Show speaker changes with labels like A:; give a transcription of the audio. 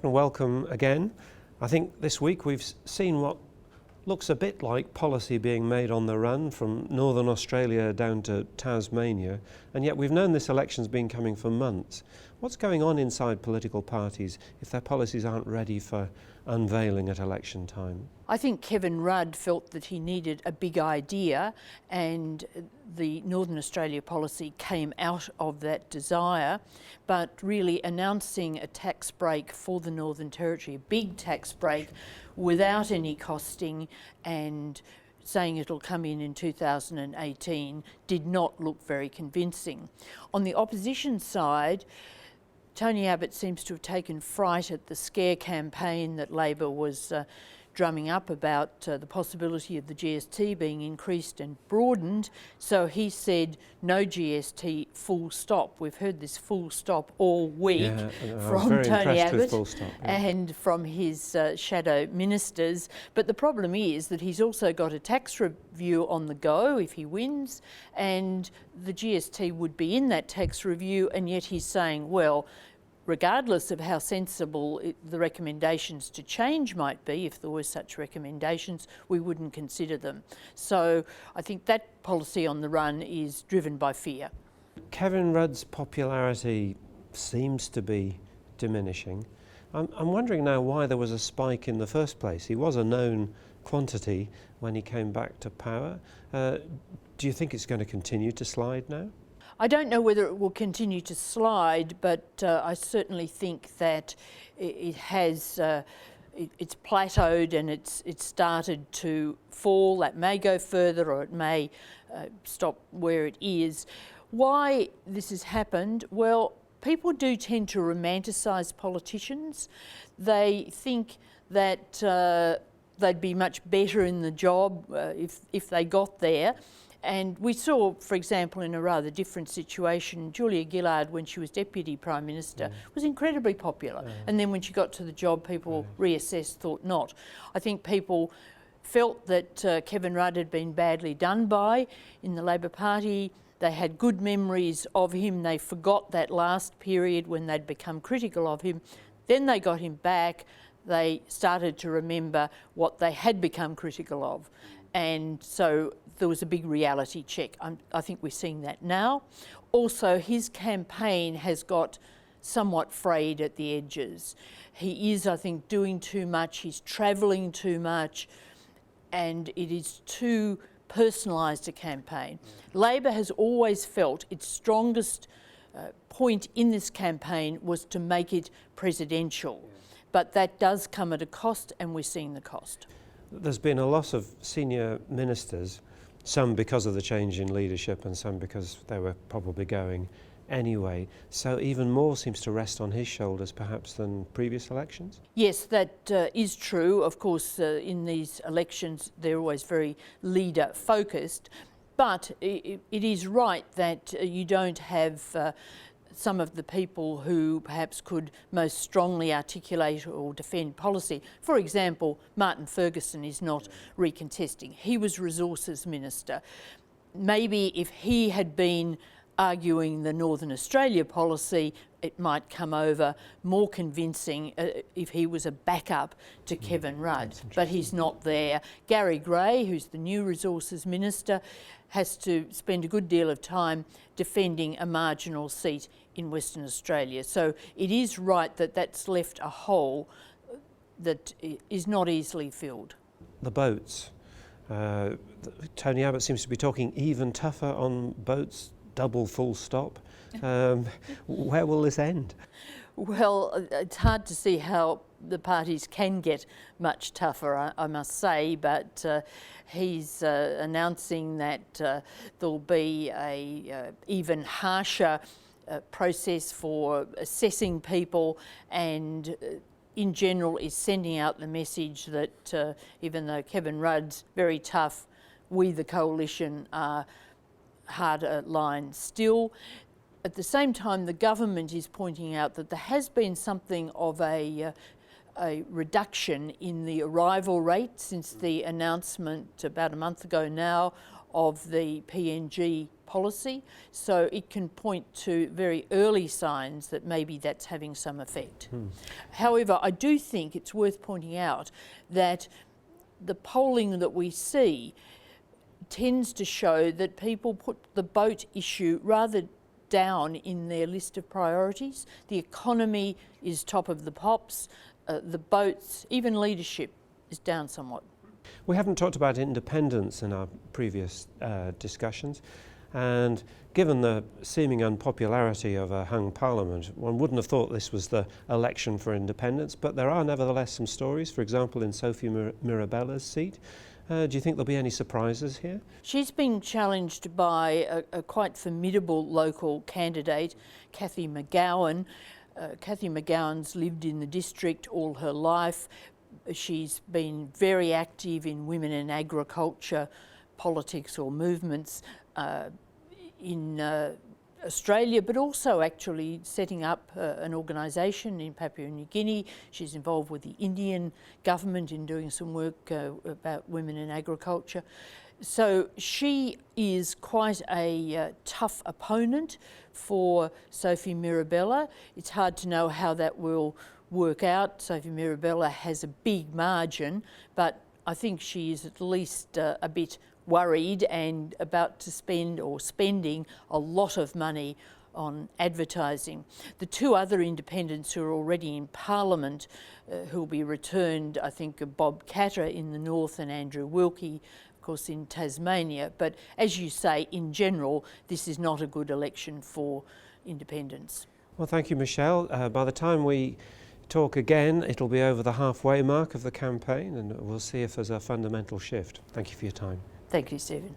A: Grattan, welcome again. I think this week we've seen what looks a bit like policy being made on the run from Northern Australia down to Tasmania, and yet we've known this election's been coming for months. What's going on inside political parties if their policies aren't ready for unveiling at election time?
B: I think Kevin Rudd felt that he needed a big idea, and the Northern Australia policy came out of that desire, but really announcing a tax break for the Northern Territory, a big tax break without any costing, and saying it'll come in 2018 did not look very convincing. On the opposition side, Tony Abbott seems to have taken fright at the scare campaign that Labor was drumming up about the possibility of the GST being increased and broadened. So he said, no GST, full stop. We've heard this full stop all week from Tony Abbott and from his shadow ministers. But the problem is that he's also got a tax review on the go if he wins, and the GST would be in that tax review, and yet he's saying, well, regardless of how sensible the recommendations to change might be, if there were such recommendations, we wouldn't consider them. So I think that policy on the run is driven by fear.
A: Kevin Rudd's popularity seems to be diminishing. I'm wondering now why there was a spike in the first place. He was a known quantity when he came back to power. Do you think it's going to continue to slide now?
B: I don't know whether it will continue to slide, but I certainly think that it has, it's plateaued and it's started to fall. That may go further, or it may stop where it is. Why this has happened? Well, people do tend to romanticise politicians. They think that they'd be much better in the job if they got there. And we saw, for example, in a rather different situation, Julia Gillard, when she was Deputy Prime Minister, was incredibly popular. And then when she got to the job, people reassessed, thought not. I think people felt that Kevin Rudd had been badly done by in the Labor Party. They had good memories of him. They forgot that last period when they'd become critical of him. Then they got him back. They started to remember what they had become critical of. And so there was a big reality check. I think we're seeing that now. Also, his campaign has got somewhat frayed at the edges. He is, I think, doing too much. He's travelling too much, and it is too personalised a campaign. Labor has always felt its strongest point in this campaign was to make it presidential. But that does come at a cost, and we're seeing the cost.
A: There's been a loss of senior ministers, some because of the change in leadership and some because they were probably going anyway. So even more seems to rest on his shoulders perhaps than previous elections? Yes,
B: that is true. Of course, in these elections, they're always very leader focused. But it is right that you don't have some of the people who perhaps could most strongly articulate or defend policy. For example, Martin Ferguson is not recontesting. He was Resources Minister. Maybe if he had been arguing the Northern Australia policy, it might come over more convincing if he was a backup to Kevin Rudd, but he's not there. Gary Gray, who's the new Resources Minister, has to spend a good deal of time defending a marginal seat in Western Australia. So it is right that that's left a hole that is not easily filled.
A: The boats. Tony Abbott seems to be talking even tougher on boats, double full stop. Where will this end?
B: Well, it's hard to see how the parties can get much tougher, I must say, but he's announcing that there'll be a even harsher process for assessing people, and in general is sending out the message that even though Kevin Rudd's very tough, we the coalition are harder line still. At the same time, the government is pointing out that there has been something of a reduction in the arrival rate since the announcement about a month ago now of the PNG policy, so it can point to very early signs that maybe that's having some effect. However, I do think it's worth pointing out that the polling that we see tends to show that people put the boat issue rather down in their list of priorities. The economy is top of the pops, the boats, even leadership is down somewhat.
A: We haven't talked about independence in our previous discussions, and given the seeming unpopularity of a hung parliament, one wouldn't have thought this was the election for independence, but there are nevertheless some stories, for example in Sophie Mirabella's seat. Do you think there'll be any surprises here?
B: She's been challenged by a quite formidable local candidate, Cathy McGowan. Cathy McGowan's lived in the district all her life. She's been very active in women in agriculture, politics or movements in Australia, but also actually setting up an organisation in Papua New Guinea. She's involved with the Indian government in doing some work about women in agriculture. So she is quite a tough opponent for Sophie Mirabella. It's hard to know how that will work out. Sophie Mirabella has a big margin, but I think she is at least a bit worried and about to spend or spending a lot of money on advertising. The two other independents who are already in Parliament who will be returned, I think, are Bob Katter in the north and Andrew Wilkie, of course, in Tasmania. But as you say, in general, this is not a good election for independents.
A: Well, thank you, Michelle. By the time we talk again, it'll be over the halfway mark of the campaign, and we'll see if there's a fundamental shift. Thank you for your time.
B: Thank you, Stephen.